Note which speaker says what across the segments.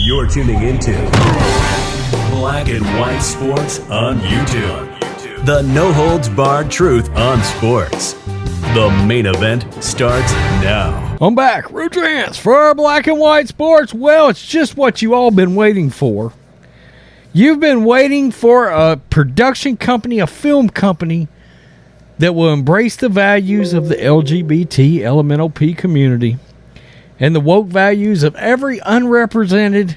Speaker 1: You're tuning into Black and White Sports on YouTube. The no-holds-barred truth on sports. The main event starts now.
Speaker 2: I'm back. Rudrance for Black and White Sports. Well, it's just what you all been waiting for. You've been waiting for a production company, a film company, that will embrace the values of the LGBT LMNOP community and the woke values of every unrepresented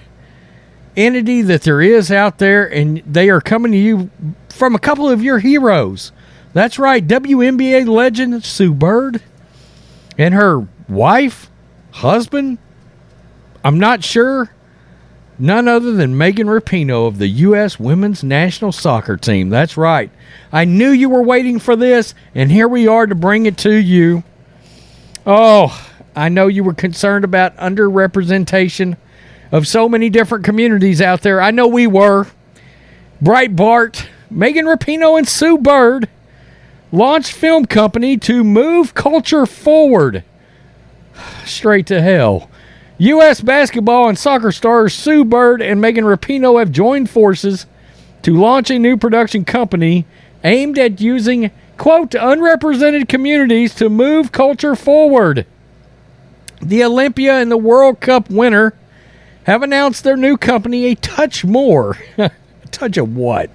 Speaker 2: entity that there is out there, and they are coming to you from a couple of your heroes. That's right, WNBA legend Sue Bird and her wife, husband, I'm not sure, none other than Megan Rapinoe of the U.S. Women's National Soccer Team. That's right. I knew you were waiting for this, and here we are to bring it to you. Oh, I know you were concerned about underrepresentation of so many different communities out there. I know we were. Breitbart, Megan Rapinoe and Sue Bird launched film company to move culture forward. Straight to hell. U.S. basketball and soccer stars Sue Bird and Megan Rapinoe have joined forces to launch a new production company aimed at using, quote, unrepresented communities to move culture forward. The Olympia and the World Cup winner have announced their new company, A Touch More. A touch of what?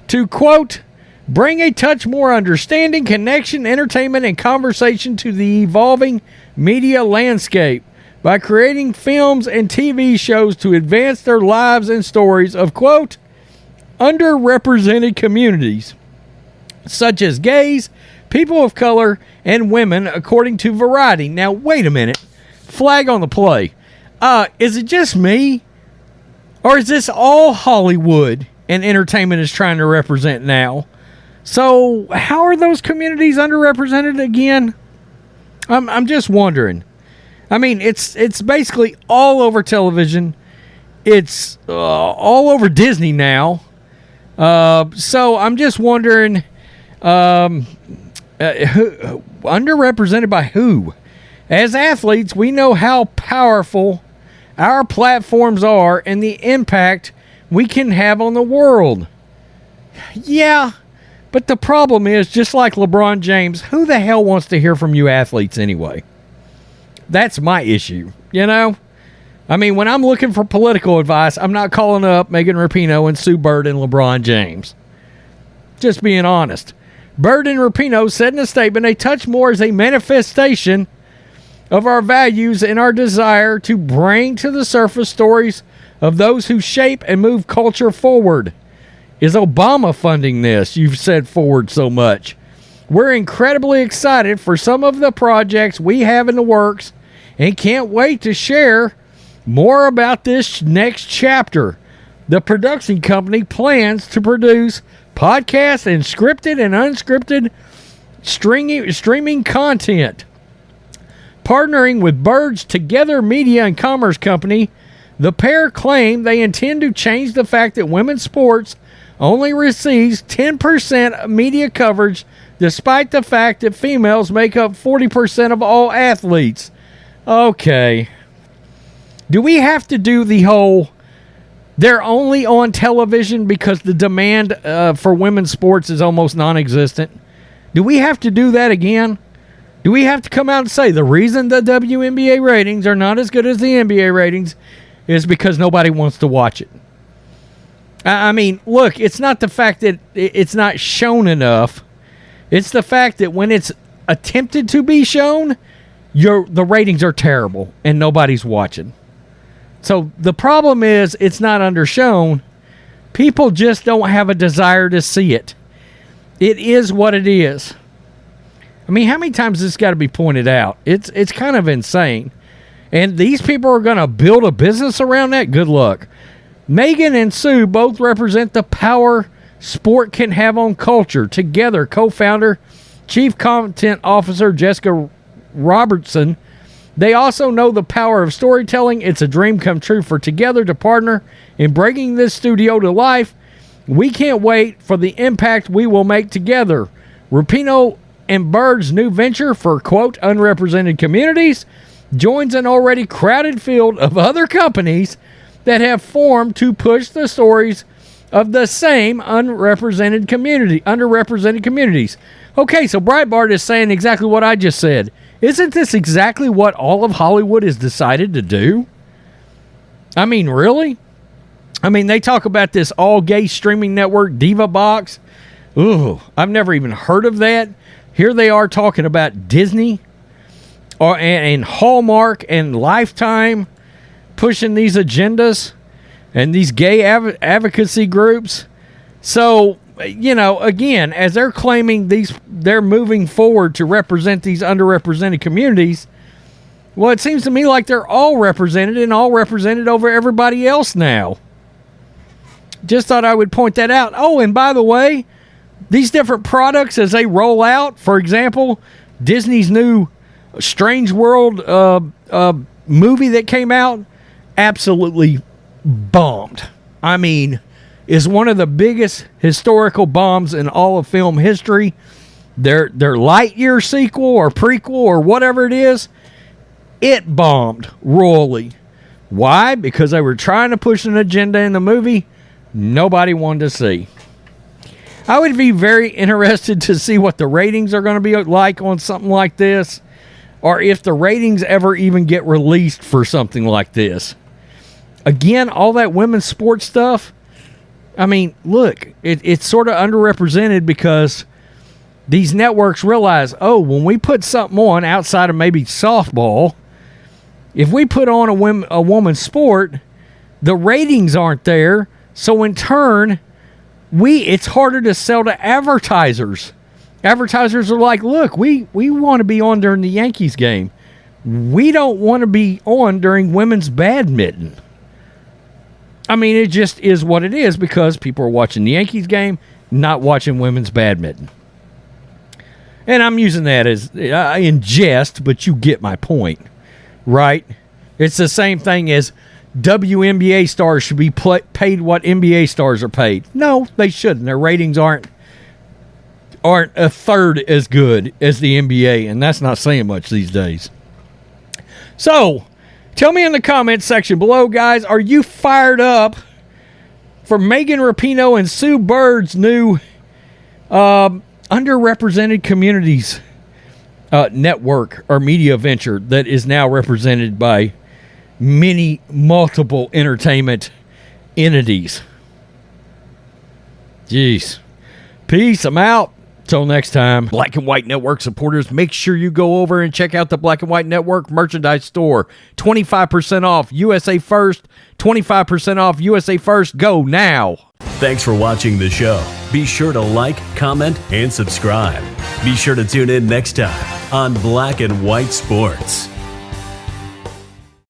Speaker 2: To, quote, bring a touch more understanding, connection, entertainment, and conversation to the evolving media landscape by creating films and TV shows to advance their lives and stories of, quote, underrepresented communities, such as gays, people of color, and women, according to Variety. Now, wait a minute. Flag on the play. Is it just me? Or is this all Hollywood and entertainment is trying to represent now? So, how are those communities underrepresented again? I'm just wondering. I mean, it's basically all over television. It's all over Disney now. So I'm just wondering, underrepresented by who? As athletes, we know how powerful our platforms are and the impact we can have on the world. Yeah, but the problem is, just like LeBron James, who the hell wants to hear from you athletes anyway? That's my issue, you know? I mean, when I'm looking for political advice, I'm not calling up Megan Rapinoe and Sue Bird and LeBron James. Just being honest. Bird and Rapinoe said in a statement, A Touch More is a manifestation of our values and our desire to bring to the surface stories of those who shape and move culture forward. Is Obama funding this? You've said forward so much. We're incredibly excited for some of the projects we have in the works and can't wait to share more about this next chapter. The production company plans to produce podcasts and scripted and unscripted streaming content. Partnering with Bird's Together Media and Commerce Company, the pair claim they intend to change the fact that women's sports only receives 10% media coverage, despite the fact that females make up 40% of all athletes. Okay. Do we have to do the whole, they're only on television because the demand for women's sports is almost non-existent? Do we have to do that again? Do we have to come out and say the reason the WNBA ratings are not as good as the NBA ratings is because nobody wants to watch it? I mean, look, it's not the fact that it's not shown enough. It's the fact that when it's attempted to be shown, the ratings are terrible and nobody's watching. So the problem is it's not undershown. People just don't have a desire to see it. It is what it is. I mean, how many times has this got to be pointed out? It's kind of insane. And these people are going to build a business around that? Good luck. Megan and Sue both represent the power sport can have on culture. Together, co-founder, chief content officer Jessica Robertson, they also know the power of storytelling. It's a dream come true for Together to partner in bringing this studio to life. We can't wait for the impact we will make together. Rapinoe and Bird's new venture for, quote, unrepresented communities joins an already crowded field of other companies that have formed to push the stories of the same underrepresented communities. Okay, so Breitbart is saying exactly what I just said. Isn't this exactly what all of Hollywood has decided to do? I mean, really? I mean, they talk about this all-gay streaming network, Diva Box. Ooh, I've never even heard of that. Here they are talking about Disney and Hallmark and Lifetime pushing these agendas and these gay advocacy groups. So, again, as they're claiming they're moving forward to represent these underrepresented communities, well, it seems to me like they're all represented and all represented over everybody else now. Just thought I would point that out. Oh, and by the way, these different products as they roll out, for example, Disney's new Strange World movie that came out, absolutely bombed. I mean, is one of the biggest historical bombs in all of film history. Their Lightyear sequel or prequel or whatever it is, it bombed royally. Why? Because they were trying to push an agenda in the movie nobody wanted to see. I would be very interested to see what the ratings are going to be like on something like this, or if the ratings ever even get released for something like this. Again, all that women's sports stuff, I mean, look, it's sort of underrepresented because these networks realize, when we put something on outside of maybe softball, if we put on a woman's sport, the ratings aren't there. So in turn, it's harder to sell to advertisers. Advertisers are like, look, we want to be on during the Yankees game. We don't want to be on during women's badminton. I mean, it just is what it is because people are watching the Yankees game, not watching women's badminton. And I'm using that as in jest, but you get my point, right? It's the same thing as WNBA stars should be paid what NBA stars are paid. No, they shouldn't. Their ratings aren't a third as good as the NBA, and that's not saying much these days. So, tell me in the comments section below, guys, are you fired up for Megan Rapinoe and Sue Bird's new underrepresented communities network or media venture that is now represented by multiple entertainment entities? Jeez. Peace. I'm out. Till next time. Black and White Network supporters, make sure you go over and check out the Black and White Network merchandise store. 25% off USA First. 25% off USA First. Go now.
Speaker 1: Thanks for watching the show. Be sure to like, comment, and subscribe. Be sure to tune in next time on Black and White Sports.